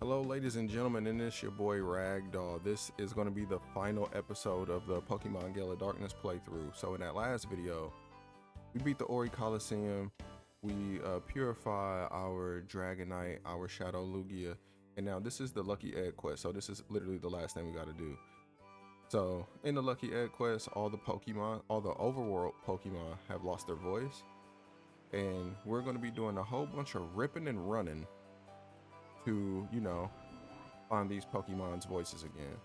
Hello, ladies and gentlemen, and it's your boy RagDoll. This is going to be the final episode of the Pokemon Gale of Darkness playthrough. So in that last video, we beat the Ori Coliseum, we purify our Dragonite, our Shadow Lugia, and now this is the Lucky Egg quest. So this is literally the last thing we got to do. So in the Lucky Egg quest, all the overworld Pokemon have lost their voice, and we're going to be doing a whole bunch of ripping and running to, find these Pokemon's voices again.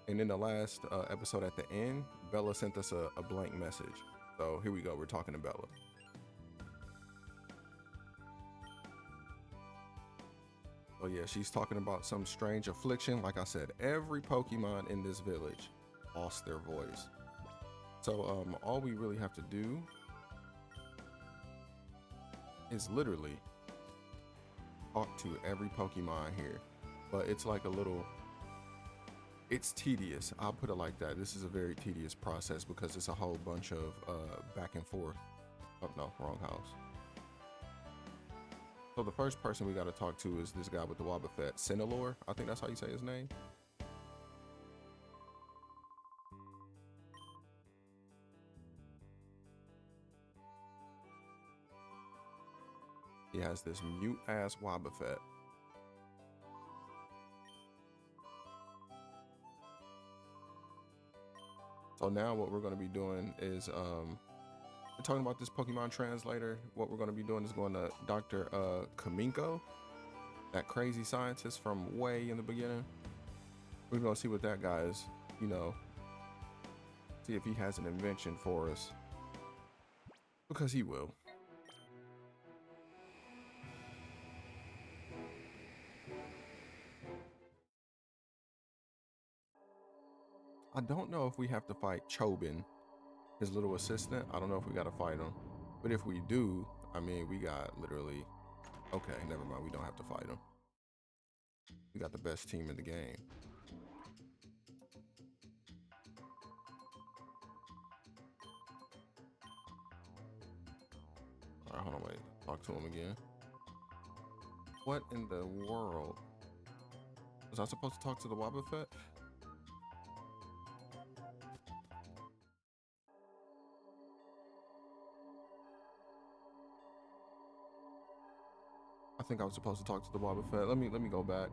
And in the last episode at the end, Bella sent us a blank message. So here we go, we're talking to Bella. Oh yeah, she's talking about some strange affliction. Like I said, every Pokemon in this village lost their voice. So all we really have to do is literally talk to every Pokemon here. But it's like it's tedious. I'll put it like that. This is a very tedious process because it's a whole bunch of back and forth. Oh no, wrong house. So the first person we got to talk to is this guy with the Wobbuffet, Cinelor. I think that's how you say his name. He has this mute ass Wobbuffet. So now what we're going to be doing is we're talking about this Pokemon translator. What we're going to be doing is going to Dr. Kaminko, that crazy scientist from way in the beginning. We're going to see what that guy is, see if he has an invention for us, because he will. I don't know if we have to fight Chobin, his little assistant. I don't know if we got to fight him, but if we do, I mean, we got literally, okay, never mind. We don't have to fight him. We got the best team in the game. All right, hold on, wait. Talk to him again. What in the world? Was I supposed to talk to the Wobbuffet? I think I was supposed to talk to the Wobbuffet. Let me go back.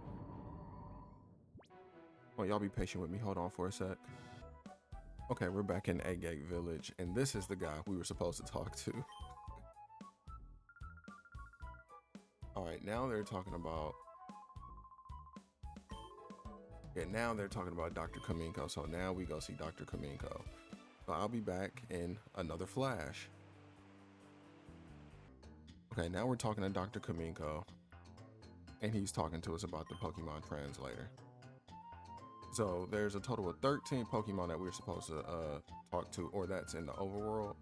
Well, y'all be patient with me. Hold on for a sec. Okay, we're back in Agate Village, and this is the guy we were supposed to talk to. All right, now they're talking about. Yeah, now they're talking about Dr. Kaminko. So now we go see Dr. Kaminko. So I'll be back in another flash. Okay, now we're talking to Dr. Kaminko, and he's talking to us about the Pokemon translator. So there's a total of 13 Pokemon that we're supposed to talk to, or that's in the overworld.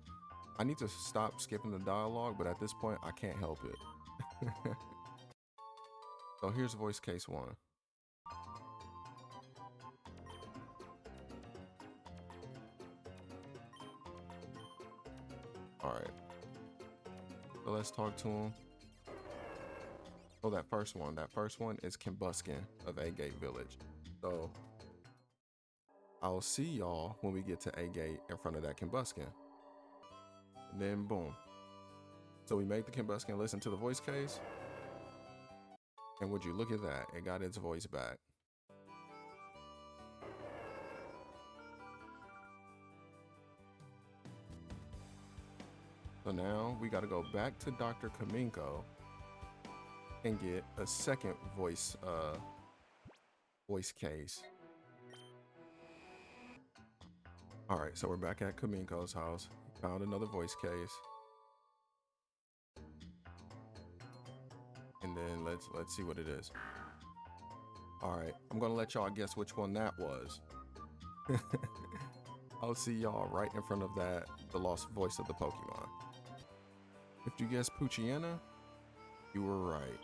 I need to stop skipping the dialogue, but at this point, I can't help it. So here's voice case 1. All right. So let's talk to him. Oh, that first one is Kimbuskin of Agate Village. So I'll see y'all when we get to Agate in front of that Kimbuskin. And then boom. So we made the Kimbuskin listen to the voice case. And would you look at that? It got its voice back. So now we got to go back to Dr. Kaminko and get a second voice case. All right, so we're back at Kaminko's house. Found another voice case. And then let's see what it is. All right, I'm gonna let y'all guess which one that was. I'll see y'all right in front of the lost voice of the Pokemon. If you guessed Poochyena, you were right.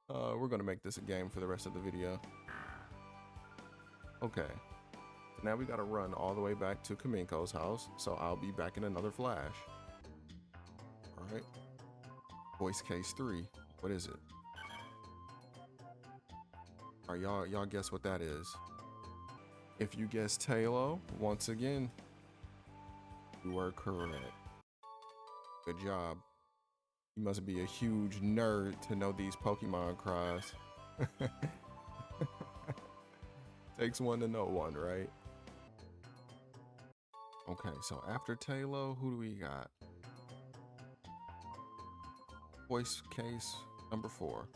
We're gonna make this a game for the rest of the video. Okay, now we gotta run all the way back to Kaminko's house, so I'll be back in another flash. All right, voice case 3, what is it? All right, y'all guess what that is. If you guess Tailo, once again, you were correct. Good job. You must be a huge nerd to know these Pokemon cries. Takes one to know one, right? Okay, so after Tailo, who do we got? Voice case number 4.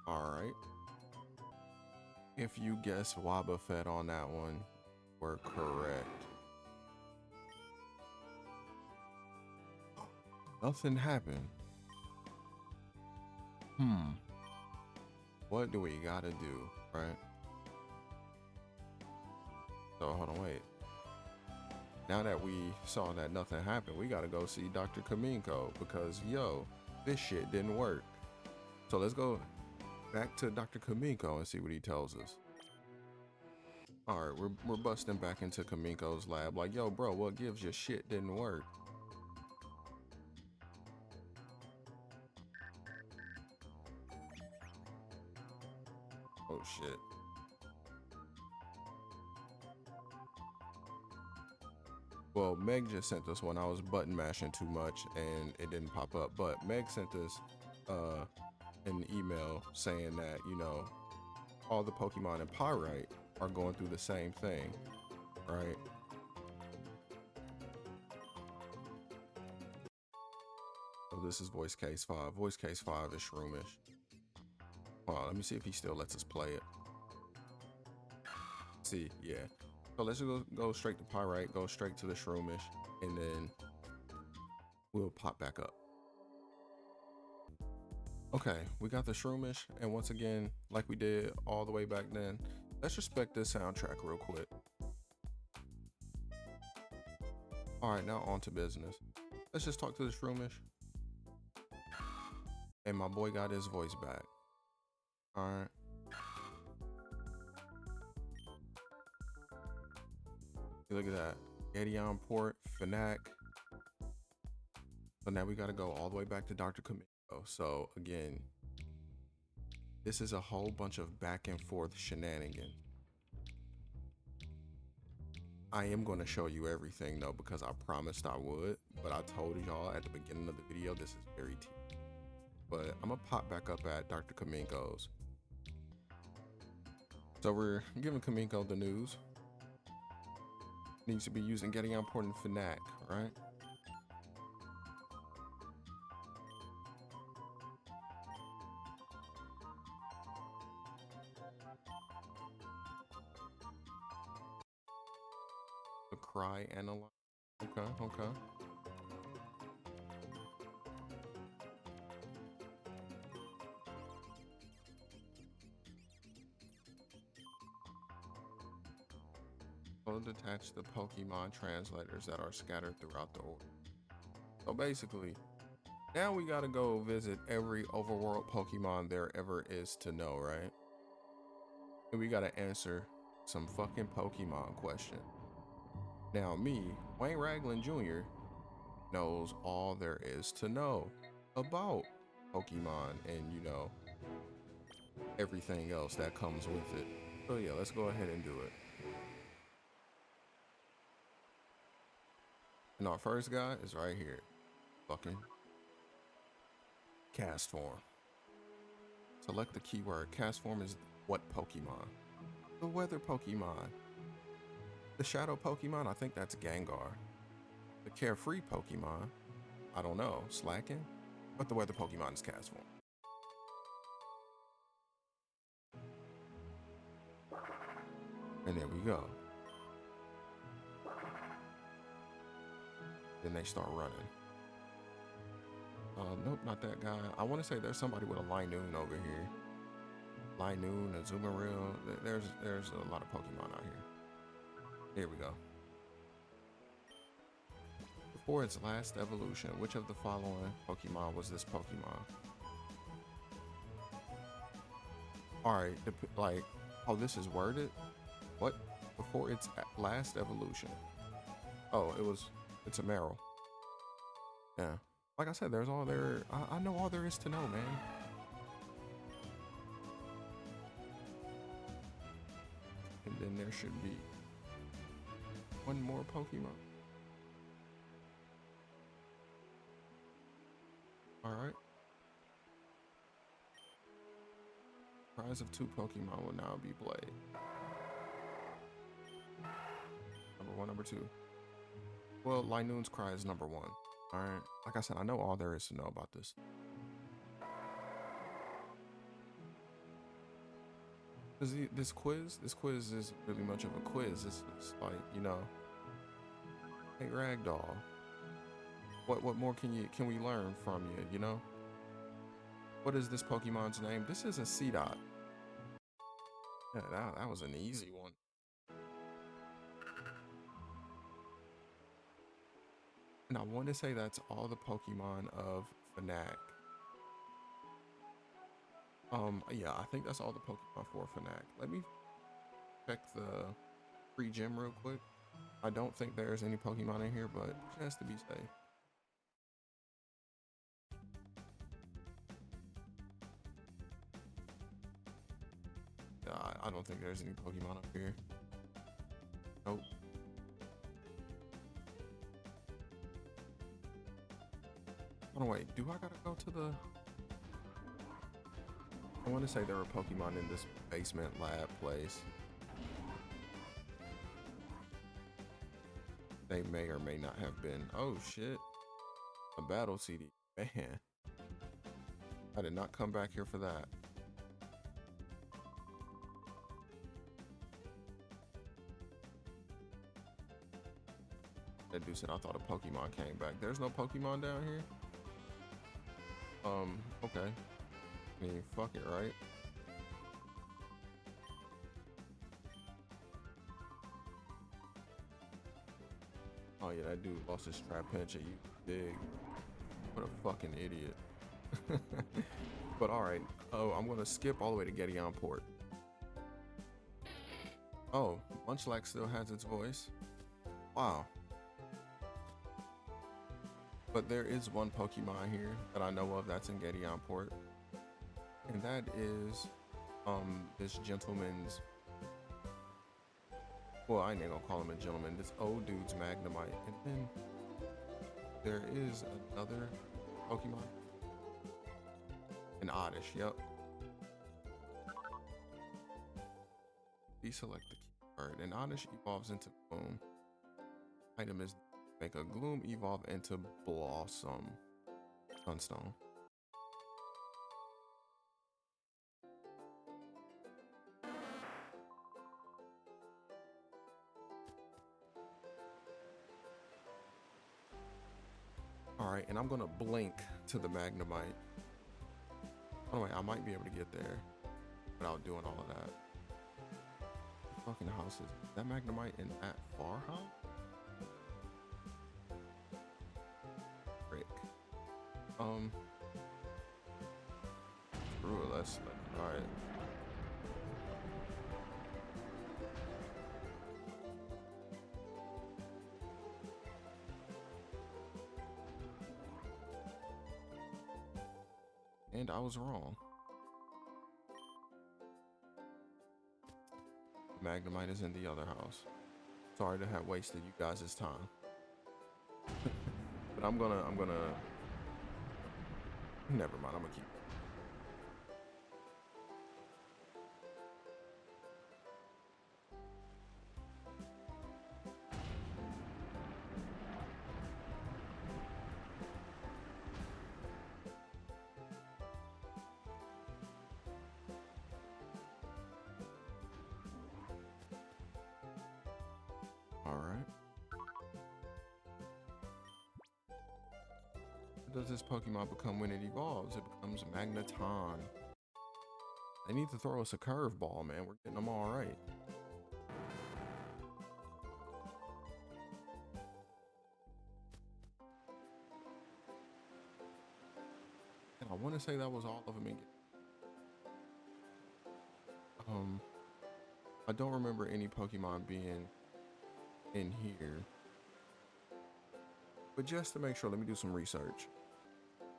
All right. If you guess Wobbuffet on that one, we're correct. Nothing happened. What do we gotta do, right? So hold on, wait. Now that we saw that nothing happened, we gotta go see Dr. Kamiko because yo, this shit didn't work. So let's go back to Dr. Kamiko and see what he tells us. All right, we're busting back into Kamiko's lab. Like, yo, bro, what gives your shit didn't work? Oh shit. Well, Meg just sent us one. I was button mashing too much and it didn't pop up. But Meg sent us an email saying that, you know, all the Pokemon in Pyrite are going through the same thing, right? So this is voice case 5. Voice case 5 is Shroomish. Hold on, let me see if he still lets us play it. See, yeah. So let's go straight to Pyrite, go straight to the Shroomish, and then we'll pop back up. Okay, we got the Shroomish, and once again, like we did all the way back then, let's respect this soundtrack real quick. All right, now on to business. Let's just talk to the Shroomish. And my boy got his voice back. All right. Look at that. Gadion Port, Fnac. So now we got to go all the way back to Dr. Kamiko. So again, this is a whole bunch of back and forth shenanigans. I am going to show you everything though, because I promised I would, but I told y'all at the beginning of the video, this is very tedious. But I'm gonna pop back up at Dr. Kamiko's. So we're giving Kamiko the news. Needs to be using Gadion Port and Fnac, right? The cry analyze. Okay. We'll detach the Pokemon translators that are scattered throughout the order. So basically, now we gotta go visit every overworld Pokemon there ever is to know, right? And we gotta answer some fucking Pokemon question. Now me, Wayne Raglan Jr., knows all there is to know about Pokemon and, you know, everything else that comes with it. So yeah, let's go ahead and do it. And our first guy is right here. Fucking cast form. Select the keyword. Cast form is what Pokemon? The weather Pokemon. The shadow Pokemon, I think that's Gengar. The carefree Pokemon, I don't know, Slacking? But the weather Pokemon is cast form. And there we go. Then they start running. Nope, not that guy. I want to say there's somebody with a Linoon over here. Linoon, a Azumarill. There's a lot of Pokemon out here. Here we go. Before its last evolution, which of the following Pokemon was this Pokemon? Alright, like, oh, this is worded? What? Before its last evolution. Oh, it's a Meryl. Yeah. Like I said, there's all there, I know all there is to know, man. then there should be one more Pokemon. All right. Prize of 2 Pokemon will now be played. Number 1, number 2. Well, Linoon's cry is number 1. All right. Like I said, I know all there is to know about this. This quiz is really much of a quiz. It's like, you know, hey RagDoll, what more can we learn from you? You know, what is this Pokemon's name? This is a C-Dot. Yeah, that was an easy one. And I want to say that's all the Pokemon of Fnac. Yeah, I think that's all the Pokemon for Fnac. Let me check the free gym real quick. I don't think there's any Pokemon in here, but just to be safe. Yeah, I don't think there's any Pokemon up here. Nope. Oh no, wait, do I gotta go to the... I want to say there were Pokemon in this basement lab place. They may or may not have been. Oh shit. A battle CD. Man. I did not come back here for that. That dude said I thought a Pokemon came back. There's no Pokemon down here? Okay. I mean, fuck it, right? Oh yeah, that dude lost his trap pinch at you. Big. What a fucking idiot. But alright. Oh, I'm gonna skip all the way to Gettyon Port. Oh, Munchlax still has its voice. Wow. But there is one Pokemon here that I know of that's in Gettyon Port. And that is this gentleman's, well, I ain't gonna call him a gentleman, this old dude's Magnemite. And then there is another Pokemon, an Oddish. Yep. Deselect the keyword. An Oddish evolves into Gloom. Item is make a Gloom evolve into Blossom. Sunstone. All right, and I'm gonna blink to the Magnemite. Oh wait, I might be able to get there without doing all of that. Fucking houses. That Magnemite in that far house? Frick. Screw it, let's all right. And I was wrong. Magnemite is in the other house. Sorry to have wasted you guys' time. But I'm gonna never mind, I'm gonna keep it. All right. What does this Pokemon become when it evolves? It becomes Magneton. They need to throw us a curveball, man. We're getting them all right. And I want to say that was all of them again. I don't remember any Pokemon being in here. But just to make sure, let me do some research.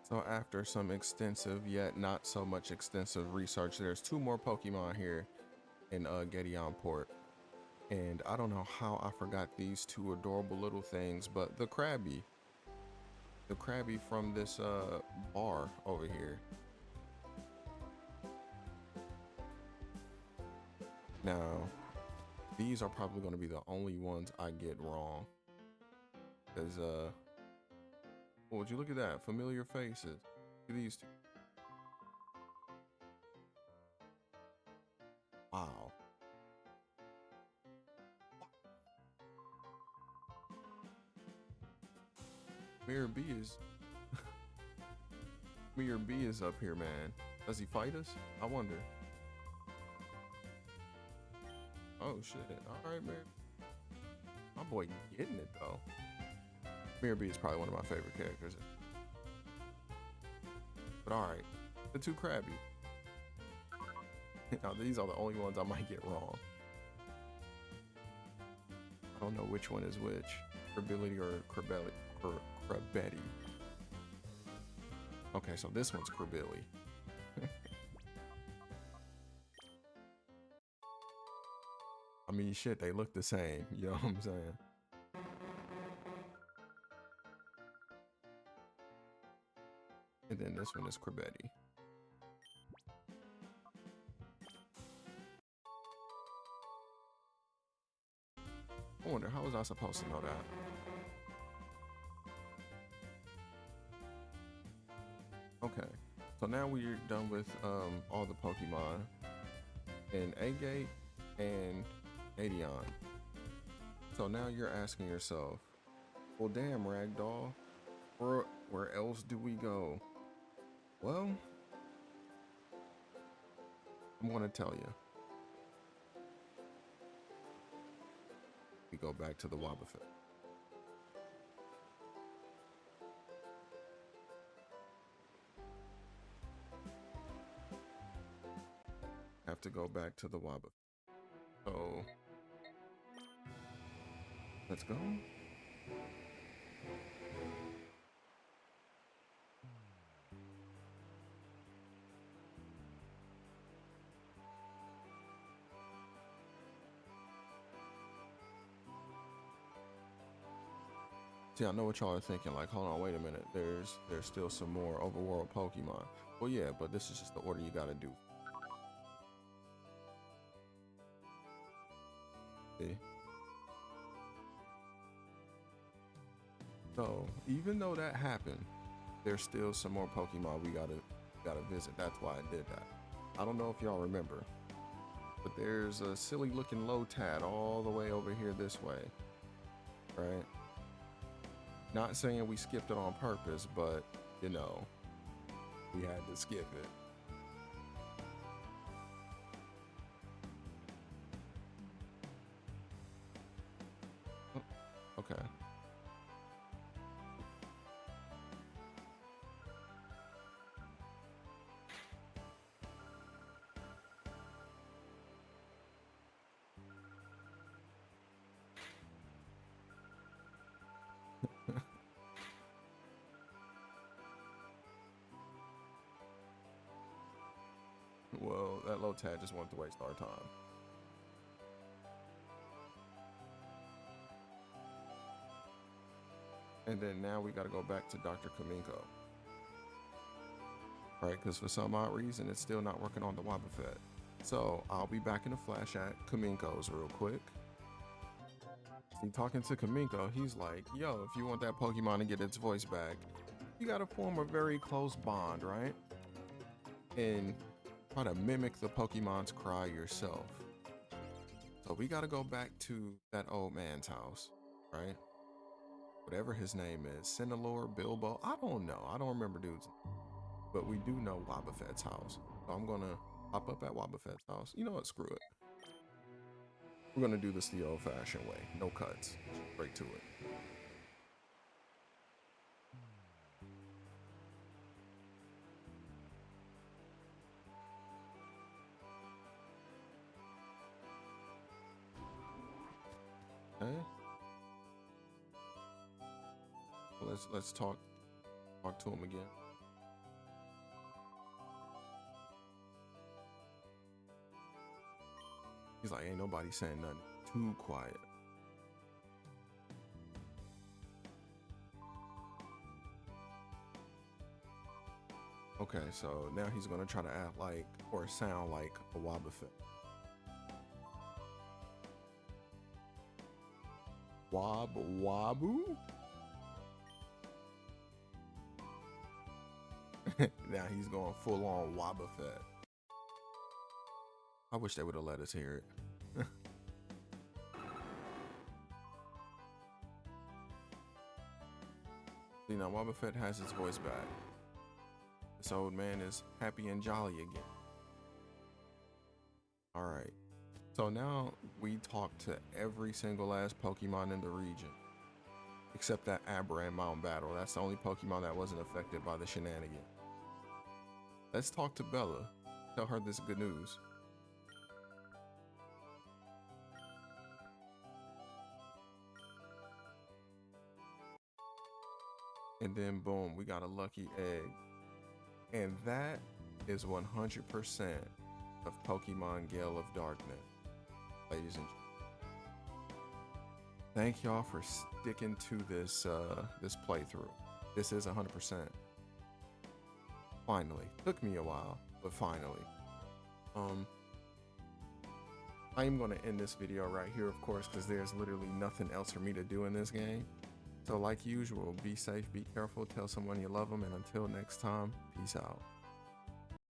So after some extensive yet not so much extensive research, there's 2 more Pokemon here in Gettyon Port. And I don't know how I forgot these two adorable little things, but the Krabby from this bar over here. Now, these are probably going to be the only ones I get wrong. Because, oh, would you look at that? Familiar faces. Look at these two. Wow. Mirror B is Mirror B is up here, man. Does he fight us? I wonder. Oh shit. Alright, man. My boy getting it though. Mirror B is probably one of my favorite characters. But alright. The two Krabby. Now these are the only ones I might get wrong. I don't know which one is which. Krabbility or Krabetti. Okay, so this one's Krabilly. I mean, shit, they look the same. You know what I'm saying? And then this one is Krabetti. I wonder, how was I supposed to know that? Okay, so now we're done with all the Pokemon in Agate and Adion. So now you're asking yourself, well, damn, RagDoll, where else do we go? Well, I'm gonna tell you. We go back to the Wobbuffet. Have to go back to the Wobbuffet. So let's go. See, I know what y'all are thinking, like, hold on, wait a minute, there's still some more overworld Pokemon. Well, yeah, but this is just the order you gotta do. See? So, even though that happened, there's still some more Pokemon we gotta visit. That's why I did that. I don't know if y'all remember, but there's a silly looking Lotad all the way over here this way, right? Not saying we skipped it on purpose, but you know, we had to skip it. Oh, okay. Well, that Lotad just wanted to waste our time. And then now we gotta go back to Dr. Kaminko. Right, because for some odd reason, it's still not working on the Wobbuffet. So I'll be back in a flash at Kaminko's real quick. See, talking to Kaminko, he's like, yo, if you want that Pokemon to get its voice back, you gotta form a very close bond, right? And try to mimic the Pokemon's cry yourself. So we gotta go back to that old man's house, right? Whatever his name is, Cinelor, Bilbo, I don't know. I don't remember dude's name. But we do know Wobbuffet's house. So I'm gonna hop up at Wobbuffet's house. You know what, screw it. We're gonna do this the old fashioned way. No cuts, straight to it. Okay. Let's talk to him again. He's like, ain't nobody saying nothing to too quiet. Okay, so now he's gonna try to act like or sound like a Wobbuffet. Wobble. Now he's going full on Wobbuffet. I wish they would have let us hear it. See, now Wobbuffet has his voice back. This old man is happy and jolly again. All right. So now we talk to every single last Pokemon in the region, except that Abra and Mount Battle. That's the only Pokemon that wasn't affected by the shenanigan. Let's talk to Bella. Tell her this good news. And then boom, we got a lucky egg. And that is 100% of Pokemon Gale of Darkness, ladies and gentlemen. Thank y'all for sticking to this this playthrough. This is 100%. Finally, took me a while, but finally. I am going to end this video right here, of course, because there's literally nothing else for me to do in this game. So like usual, be safe, be careful, tell someone you love them, and until next time, peace out.